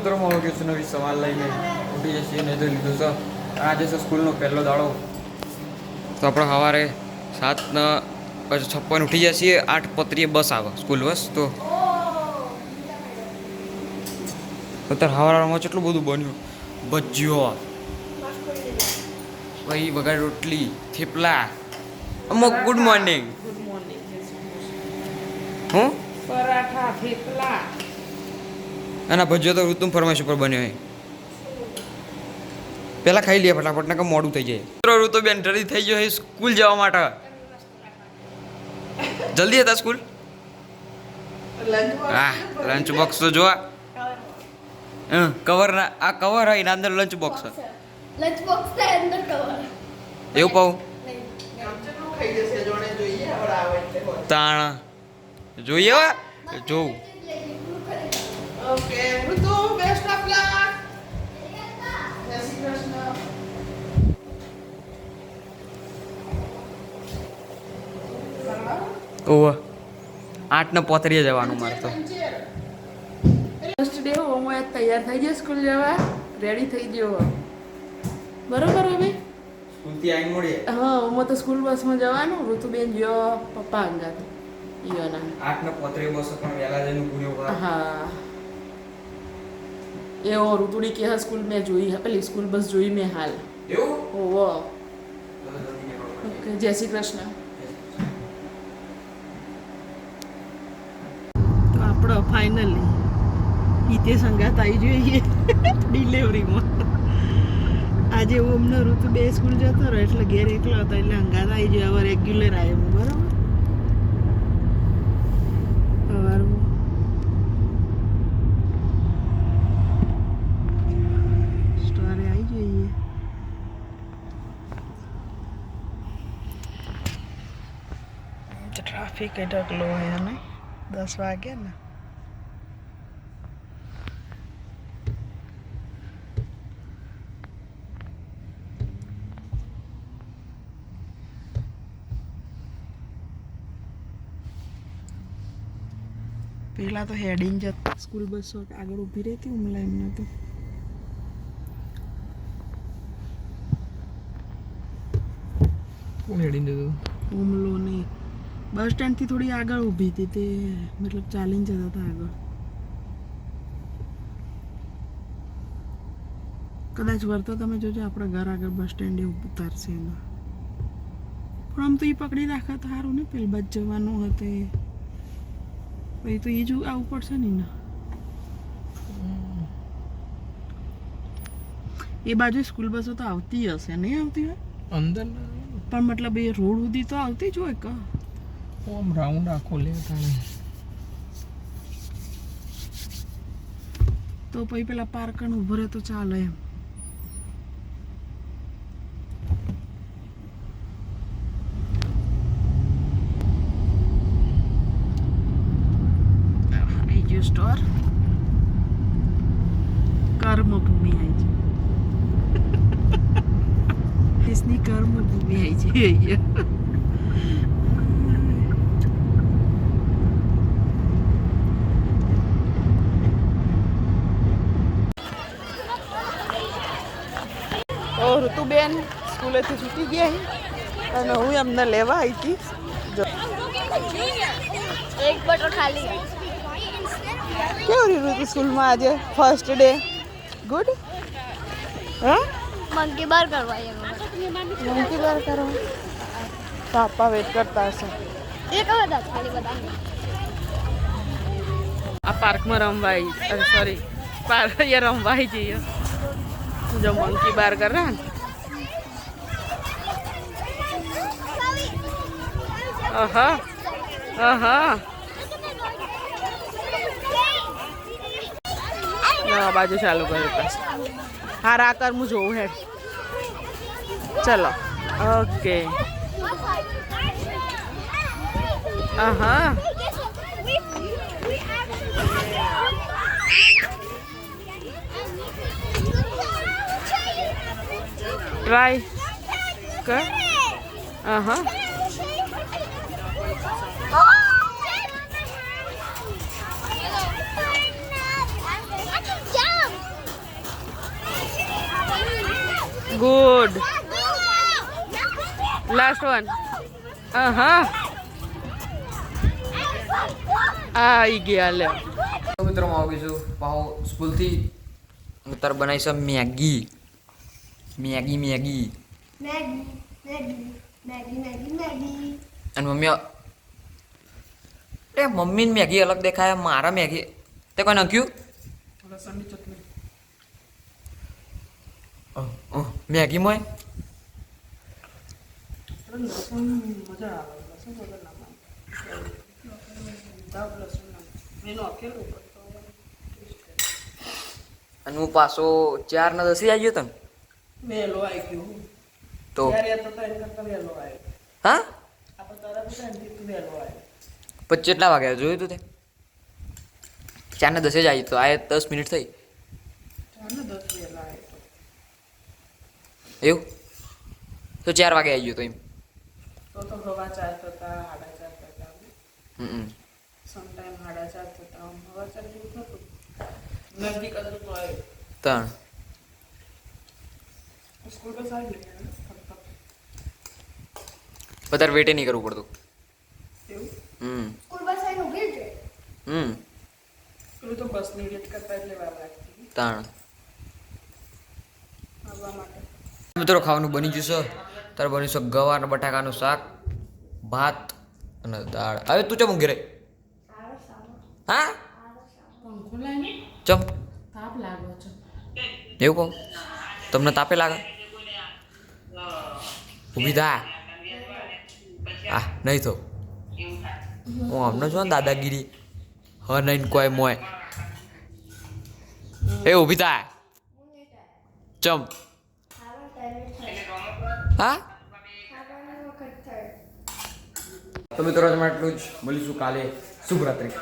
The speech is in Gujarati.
મિત્રો મળો કે નવી સવાલ લઈને ઉઠી જશે નહીં તો લીધું છે આજે છે સ્કૂલનો પહેલો દાડો તો આપણે સવારે 7:56 ઉઠી જઈએ 8:35 બસ આવે સ્કૂલ બસ તો અત્યારે સવારમાં કેટલું બધું બન્યું ભજીયો ભાઈ વઘાર રોટલી થેપલા અમુક ગુડ મોર્નિંગ હું પરાઠા થેપલા અને ભજીયો તો ઋતુમ ફરમાઈશ ઉપર બન્યો હોય પહેલાં ખાઈ લઈએ ફટાફટ ને મોડું થઈ જાય ઋતુ બેન રેડી થઈ ગયો સ્કૂલ જવા માટે જલ્દી હતા સ્કૂલ હા લંચ બોક્સ તો જોવા કવર ના આ કવર હોય અંદર લંચ બોક્સ લંચ બોક્સ છે અંદર કવર એવું પાઉં ખાઈ જશે જોણે જોઈએ આવડા આવે એટલે તાણ જોઈએ હવે જોઉં ઓકે ઋતુ બેસ્ટ ઓફ લક જય શ્રી કૃષ્ણ ઓહ 8:35 જવાનું મારે તો ફર્સ્ટ ડે હું તૈયાર થઈ ગયો સ્કૂલ જવા રેડી થઈ ગયો બરોબર હવે સ્કૂલથી આવીને મળીએ હા હું તો સ્કૂલ બસમાં જવાનું ઋતુબેન ગયો પપ્પા અંગાત ઈયોના 8:35 બસ પણ વહેલા જઈને પૂર્યો હા એવો ઋતુડી કે સ્કૂલ મેં જોઈ પેલી સ્કૂલ બસ જોઈ મેં હાલ એવું ઓહો ઓકે જય શ્રી કૃષ્ણ તો આપણો ફાઇનલી ઈતે સંગાત આવી જોઈએ ડિલિવરીમાં આજે હું અમને ઋતુ બે સ્કૂલ જતો રહ્યો એટલે ઘેર એકલો હતો એટલે અંગાત આવી જાય હવે રેગ્યુલર આવ્યો બરાબર સવારમાં સ્ટોરે આવી જઈએ ટ્રાફિક એટલો હોય ને 10 વાગે ને પહેલા તો હેડીને જતા સ્કૂલ બસો આગળ ઊભી રહેતી ઉમલા એમને તો કોણ હેડીને જતું ઉમલો નહીં બસ સ્ટેન્ડથી થોડી આગળ ઊભી હતી તે મતલબ ચાલીને જતા હતા આગળ કદાચ વરતો તમે જોજો આપણા ઘર આગળ બસ સ્ટેન્ડે ઉતારશે એમાં પણ આમ તો એ પકડી રાખા તો સારું ને પેલી બાજ જવાનું હતું પછી તો એ જ આવવું પડશે ને એ બાજુ સ્કૂલ બસો તો આવતી હશે નહીં આવતી હોય અંદર પણ મતલબ એ રોડ સુધી તો આવતી જ હોય કા આમ રાઉન્ડ આખો લે તાણે તો પછી પેલા પાર્કણ ઉભો રહે તો ચાલે એમ આવી ગયો સ્ટોર કર્મભૂમિ આવી છે દેશની કર્મભૂમિ આવી છે અહીંયા તો ઋતુબેન સ્કૂલેથી છૂટી ગયા અને હું એમને લેવા આવી હતી એક બટર ખાલી કેવું રહ્યું ઋતુ સ્કૂલમાં આજે ફર્સ્ટ ડે ગુડ હા મંકી બાર કરવાય મંકી બાર કરો પાપા વેટ કરતા હશે એક હવે ખાલી બધા આ પાર્કમાં રમવા આવી સોરી પાર્ક અહીંયા રમવા આવી જઈએ જો મંકી બાર કર रहा है आहा आहा ना बाजू चालू करो बस हाँ राकर मुझे जो है चलो ओके आहा ट्राई कर आहा ગુડ લાસ્ટ વન હા આવી ગયા લે તો મિત્રો હું આવી છું પાહો સ્કૂલથી તાર બનાવી છે મેગી મેગી મેગી અને મમ્મી મમ્મીની મેગી અલગ દેખાય મારા મેગી તે કોઈ નાખ્યું લસણની ચટણી મેગી મોય લસણ મજા આવે લસણ વગર ના લસણ એનો અકેલું અને હું પાછો 4 ને 10 આવી ગયો તને વહેલો આવી ગયો તો ત્યારે તો એમ કરતા વહેલો આવ્યો હા આપણે તારા બધા એમથી વહેલો આવ્યો પછી કેટલા વાગ્યા જોયું તું તે 4 ને 10 જ આવી તો આ 10 મિનિટ થઈ 4 ને 10 વહેલા આવ્યો એવું તો 4 વાગે આવી ગયો તો એમ તો હવા 4 થતા 4:30 થતા હમ સમટાઈમ 4:30 થતા હવા 4 જેવું થતું નજદીક હતું તો આવ્યો 3 સ્કૂલ બસ આવી ગઈ વધારે વેટે નહીં કરવું પડતું એવું સ્કૂલ બસ આવીને ઊભી છે પેલું તો બસની વેટ કરતા એટલે વાર લાગતી 3 આવવા માટે મિત્રો ખાવાનું બની ગયું છે તારે બન્યું છે ગવારના બટાકાનું શાક ભાત અને દાળ હવે તું ચમ ઊંઘી રહી હા પંખો લાવીને ચમ તાપ લાગો છે એવું કહું તમને તાપે લાગે ઊભી થા આ નહીં તો હું હમણાં છું ને દાદાગીરી હ નહીં કોઈ મોય એ ઊભી થા ચમ હા તો મિત્રો તમે આટલું જ મળીશું કાલે શુભરાત્રી